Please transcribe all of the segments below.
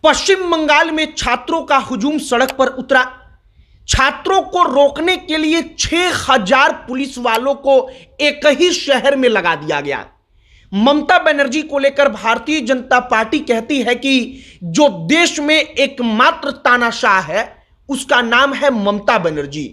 पश्चिम बंगाल में छात्रों का हुजूम सड़क पर उतरा। छात्रों को रोकने के लिए 6000 पुलिस वालों को एक ही शहर में लगा दिया गया। ममता बनर्जी को लेकर भारतीय जनता पार्टी कहती है कि जो देश में एकमात्र तानाशाह है उसका नाम है ममता बनर्जी।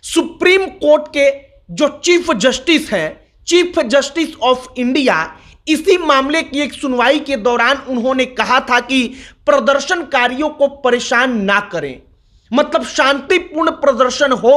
सुप्रीम कोर्ट के जो चीफ जस्टिस हैं, चीफ जस्टिस ऑफ इंडिया, इसी मामले की एक सुनवाई के दौरान उन्होंने कहा था कि प्रदर्शनकारियों को परेशान ना करें, मतलब शांतिपूर्ण प्रदर्शन हो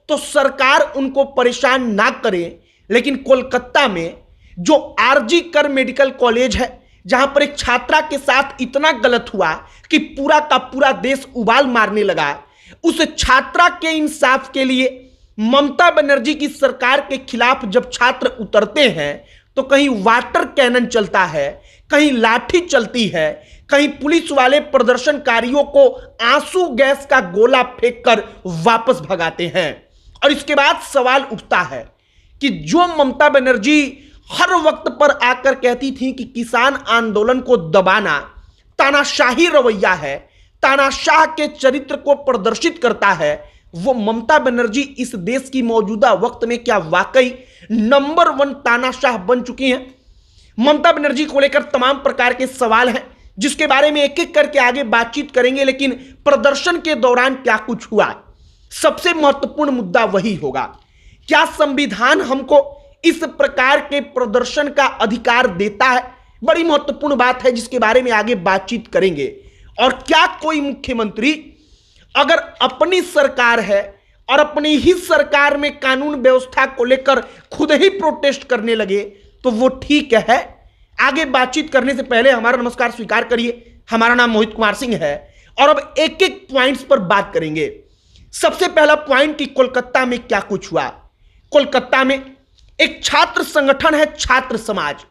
तो सरकार उनको परेशान ना करे। लेकिन कोलकाता में जो आरजी कर मेडिकल कॉलेज है, जहां पर एक छात्रा के साथ इतना गलत हुआ कि पूरा का पूरा देश उबाल मारने लगा, उस छात्रा के इंसाफ के लिए ममता बनर्जी की सरकार के खिलाफ जब छात्र उतरते हैं तो कहीं वाटर कैनन चलता है, कहीं लाठी चलती है, कहीं पुलिस वाले प्रदर्शनकारियों को आंसू गैस का गोला फेंककर वापस भगाते हैं। और इसके बाद सवाल उठता है कि जो ममता बनर्जी हर वक्त पर आकर कहती थी कि किसान आंदोलन को दबाना तानाशाही रवैया है, तानाशाह के चरित्र को प्रदर्शित करता है, वो ममता बनर्जी इस देश की मौजूदा वक्त में क्या वाकई नंबर 1 तानाशाह बन चुकी हैं? ममता बनर्जी को लेकर तमाम प्रकार के सवाल हैं जिसके बारे में एक एक करके आगे बातचीत करेंगे। लेकिन प्रदर्शन के दौरान क्या कुछ हुआ, सबसे महत्वपूर्ण मुद्दा वही होगा। क्या संविधान हमको इस प्रकार के प्रदर्शन का अधिकार देता है? बड़ी महत्वपूर्ण बात है जिसके बारे में आगे बातचीत करेंगे। और क्या कोई मुख्यमंत्री अगर अपनी सरकार है और अपनी ही सरकार में कानून व्यवस्था को लेकर खुद ही प्रोटेस्ट करने लगे तो वो ठीक है? आगे बातचीत करने से पहले हमारा नमस्कार स्वीकार करिए। हमारा नाम मोहित कुमार सिंह है और अब एक एक पॉइंट्स पर बात करेंगे। सबसे पहला पॉइंट कि कोलकाता में क्या कुछ हुआ। कोलकाता में एक छात्र संगठन है छात्र समाज।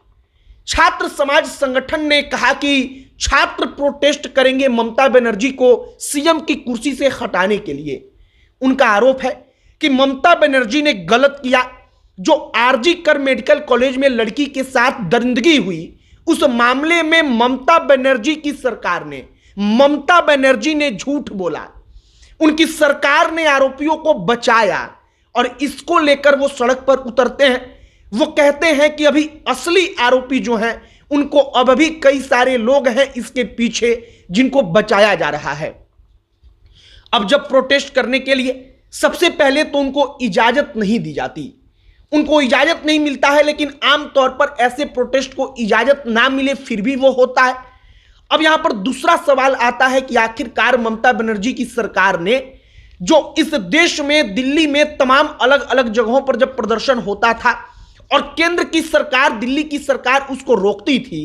छात्र समाज संगठन ने कहा कि छात्र प्रोटेस्ट करेंगे ममता बनर्जी को सीएम की कुर्सी से हटाने के लिए। उनका आरोप है कि ममता बनर्जी ने गलत किया। जो आरजी कर मेडिकल कॉलेज में लड़की के साथ दरिंदगी हुई, उस मामले में ममता बनर्जी की सरकार ने, ममता बनर्जी ने झूठ बोला। उनकी सरकार ने आरोपियों को बचाया और इसको लेकर वो सड़क पर उतरते हैं। वो कहते हैं कि अभी असली आरोपी जो हैं उनको अब भी कई सारे लोग हैं इसके पीछे जिनको बचाया जा रहा है। अब जब प्रोटेस्ट करने के लिए सबसे पहले तो उनको इजाजत नहीं दी जाती, उनको इजाजत नहीं मिलता है। लेकिन आमतौर पर ऐसे प्रोटेस्ट को इजाजत ना मिले फिर भी वो होता है। अब यहां पर दूसरा सवाल आता है कि आखिरकार ममता बनर्जी की सरकार ने जो इस देश में दिल्ली में तमाम अलग अलग जगहों पर जब प्रदर्शन होता था और केंद्र की सरकार, दिल्ली की सरकार उसको रोकती थी,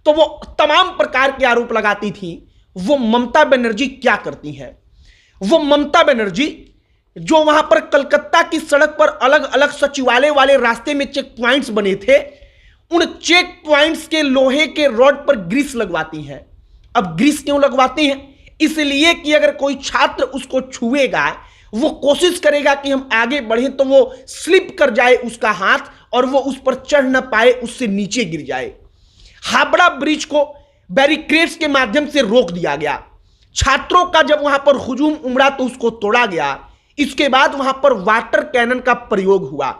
तो वो तमाम प्रकार के आरोप लगाती थी। वो ममता बनर्जी क्या करती हैं? वो ममता बनर्जी जो वहां पर कलकत्ता की सड़क पर अलग अलग सचिवालय वाले रास्ते में चेक पॉइंट्स बने थे, उन चेक पॉइंट्स के लोहे के रॉड पर ग्रीस लगवाती हैं। अब ग्रीस क्यों लगवाती हैं? इसलिए कि अगर कोई छात्र उसको छुएगा, वो कोशिश करेगा कि हम आगे बढ़ें तो वो स्लिप कर जाए उसका हाथ और वो उस पर चढ़ ना पाए, उससे नीचे गिर जाए। हावड़ा ब्रिज को बैरिकेड्स के माध्यम से रोक दिया गया। छात्रों का जब वहां पर हुजूम उमड़ा तो उसको तोड़ा गया। इसके बाद वहां पर वाटर कैनन का प्रयोग हुआ।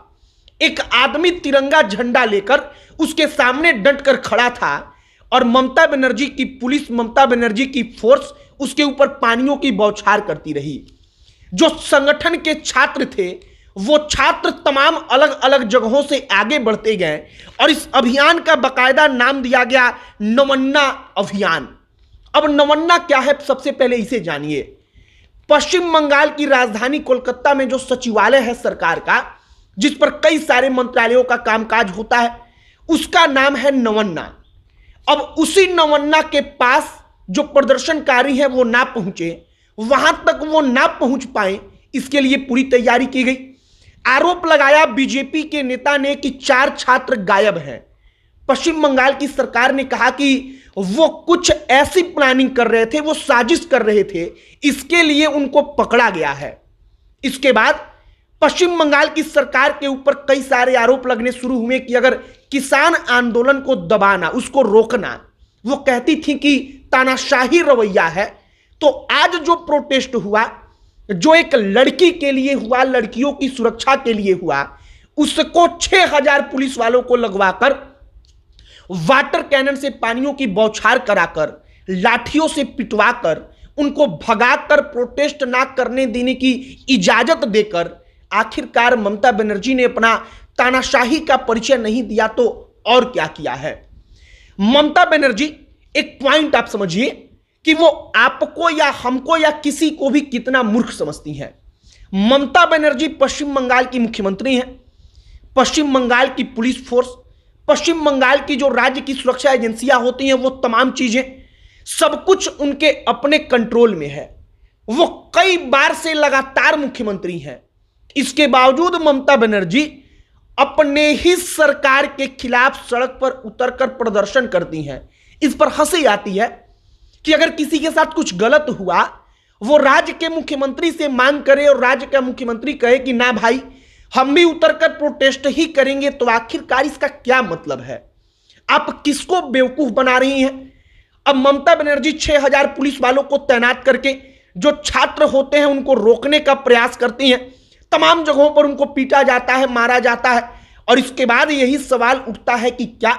एक आदमी तिरंगा झंडा लेकर उसके सामने डटकर खड़ा था और ममता बनर्जी की पुलिस, ममता बनर्जी की फोर्स उसके ऊपर पानियों की बौछार करती रही। जो संगठन के छात्र थे वो छात्र तमाम अलग अलग जगहों से आगे बढ़ते गए और इस अभियान का बाकायदा नाम दिया गया नवन्ना अभियान। अब नवन्ना क्या है, सबसे पहले इसे जानिए। पश्चिम बंगाल की राजधानी कोलकाता में जो सचिवालय है सरकार का, जिस पर कई सारे मंत्रालयों का कामकाज होता है, उसका नाम है नवन्ना। अब उसी नवन्ना के पास जो प्रदर्शनकारी है वो ना पहुंचे, वहां तक वो ना पहुंच पाए, इसके लिए पूरी तैयारी की गई। आरोप लगाया बीजेपी के नेता ने कि 4 छात्र गायब हैं। पश्चिम बंगाल की सरकार ने कहा कि वो कुछ ऐसी प्लानिंग कर रहे थे, वो साजिश कर रहे थे, इसके लिए उनको पकड़ा गया है। इसके बाद पश्चिम बंगाल की सरकार के ऊपर कई सारे आरोप लगने शुरू हुए कि अगर किसान आंदोलन को दबाना, उसको रोकना, वो कहती थी कि तानाशाही रवैया है, तो आज जो प्रोटेस्ट हुआ, जो एक लड़की के लिए हुआ, लड़कियों की सुरक्षा के लिए हुआ, उसको 6000 पुलिस वालों को लगवाकर, वाटर कैनन से पानियों की बौछार कराकर, लाठियों से पिटवाकर, उनको भगाकर, प्रोटेस्ट ना करने देने की इजाजत देकर आखिरकार ममता बनर्जी ने अपना तानाशाही का परिचय नहीं दिया तो और क्या किया है। ममता बनर्जी, एक पॉइंट आप समझिए कि वो आपको या हमको या किसी को भी कितना मूर्ख समझती हैं। ममता बनर्जी पश्चिम बंगाल की मुख्यमंत्री हैं। पश्चिम बंगाल की पुलिस फोर्स, पश्चिम बंगाल की जो राज्य की सुरक्षा एजेंसियां होती हैं, वो तमाम चीजें, सब कुछ उनके अपने कंट्रोल में है। वो कई बार से लगातार मुख्यमंत्री हैं। इसके बावजूद ममता बनर्जी अपने ही सरकार के खिलाफ सड़क पर उतरकर प्रदर्शन करती हैं। इस पर हंसी आती है कि अगर किसी के साथ कुछ गलत हुआ, वो राज्य के मुख्यमंत्री से मांग करे और राज्य का मुख्यमंत्री कहे कि ना भाई, हम भी उतरकर प्रोटेस्ट ही करेंगे, तो आखिरकार इसका क्या मतलब है? आप किसको बेवकूफ बना रही हैं? अब ममता बनर्जी 6000 पुलिस वालों को तैनात करके जो छात्र होते हैं उनको रोकने का प्रयास करती हैं। तमाम जगहों पर उनको पीटा जाता है, मारा जाता है, और इसके बाद यही सवाल उठता है कि क्या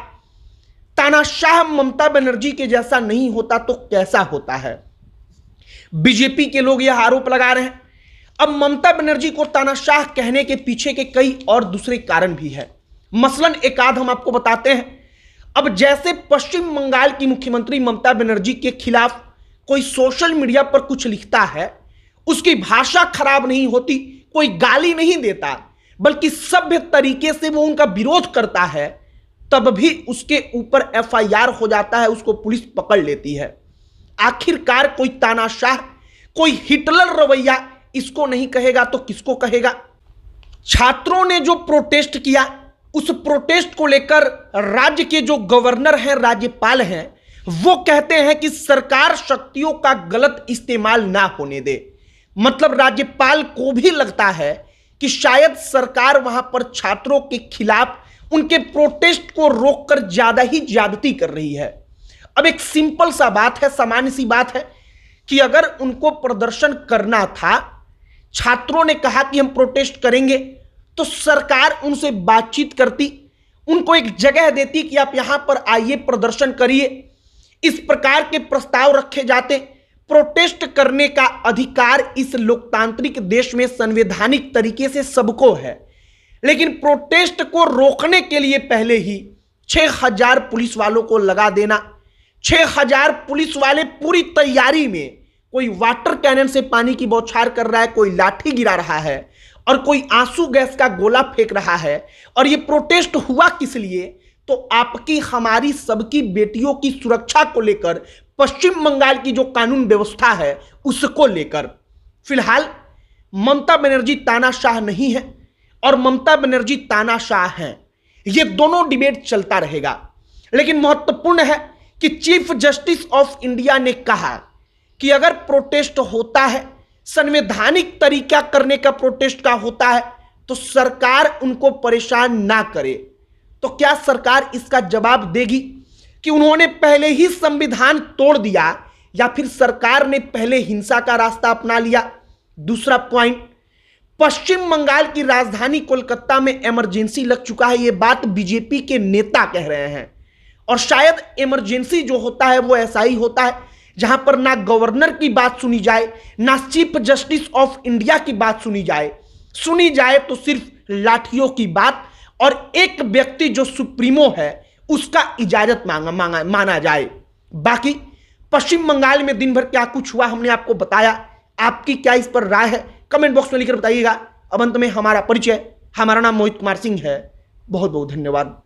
तानाशाह ममता बनर्जी के जैसा नहीं होता तो कैसा होता है? बीजेपी के लोग यह आरोप लगा रहे हैं। अब ममता बनर्जी को तानाशाह कहने के पीछे के कई और दूसरे कारण भी है। मसलन एक आध हम आपको बताते हैं। अब जैसे पश्चिम बंगाल की मुख्यमंत्री ममता बनर्जी के खिलाफ कोई सोशल मीडिया पर कुछ लिखता है, उसकी भाषा खराब नहीं होती, कोई गाली नहीं देता, बल्कि सभ्य तरीके से वो उनका विरोध करता है, तब भी उसके ऊपर एफआईआर हो जाता है, उसको पुलिस पकड़ लेती है। आखिरकार कोई तानाशाह, कोई हिटलर रवैया इसको नहीं कहेगा तो किसको कहेगा? छात्रों ने जो प्रोटेस्ट किया, उस प्रोटेस्ट को लेकर राज्य के जो गवर्नर हैं, राज्यपाल हैं, वो कहते हैं कि सरकार शक्तियों का गलत इस्तेमाल ना होने दे। मतलब राज्यपाल को भी लगता है कि शायद सरकार वहां पर छात्रों के खिलाफ उनके प्रोटेस्ट को रोककर ज्यादा ही ज्यादती कर रही है। अब एक सिंपल सा बात है, सामान्य सी बात है कि अगर उनको प्रदर्शन करना था, छात्रों ने कहा कि हम प्रोटेस्ट करेंगे, तो सरकार उनसे बातचीत करती, उनको एक जगह देती कि आप यहां पर आइए, प्रदर्शन करिए। इस प्रकार के प्रस्ताव रखे जाते। प्रोटेस्ट करने का अधिकार इस लोकतांत्रिक देश में संवैधानिक तरीके से सबको है, लेकिन प्रोटेस्ट को रोकने के लिए पहले ही 6000 पुलिस वालों को लगा देना। 6000 पुलिस वाले पूरी तैयारी में, कोई वाटर कैनन से पानी की बौछार कर रहा है, कोई लाठी गिरा रहा है और कोई आंसू गैस का गोला फेंक रहा है। और ये प्रोटेस्ट हुआ किस लिए? तो आपकी, हमारी, सबकी बेटियों की सुरक्षा को लेकर, पश्चिम बंगाल की जो कानून व्यवस्था है उसको लेकर। फिलहाल ममता बनर्जी तानाशाह नहीं है और ममता बनर्जी तानाशाह हैं। ये दोनों डिबेट चलता रहेगा। लेकिन महत्वपूर्ण है कि चीफ जस्टिस ऑफ इंडिया ने कहा कि अगर प्रोटेस्ट होता है, संवैधानिक तरीका करने का प्रोटेस्ट का होता है, तो सरकार उनको परेशान ना करे। तो क्या सरकार इसका जवाब देगी कि उन्होंने पहले ही संविधान तोड़ दिया, या फिर सरकार ने पहले हिंसा का रास्ता अपना लिया? दूसरा पॉइंट, पश्चिम बंगाल की राजधानी कोलकाता में इमरजेंसी लग चुका है। यह बात बीजेपी के नेता कह रहे हैं। और शायद इमरजेंसी जो होता है वो ऐसा ही होता है जहां पर ना गवर्नर की बात सुनी जाए, ना चीफ जस्टिस ऑफ इंडिया की बात सुनी जाए तो सिर्फ लाठियों की बात, और एक व्यक्ति जो सुप्रीमो है उसका इजाजत माना जाए। बाकी पश्चिम बंगाल में दिन भर क्या कुछ हुआ हमने आपको बताया। आपकी क्या इस पर राय है? कमेंट बॉक्स में लिखकर बताइएगा। अब अंत में हमारा परिचय, हमारा नाम मोहित कुमार सिंह है। बहुत बहुत धन्यवाद।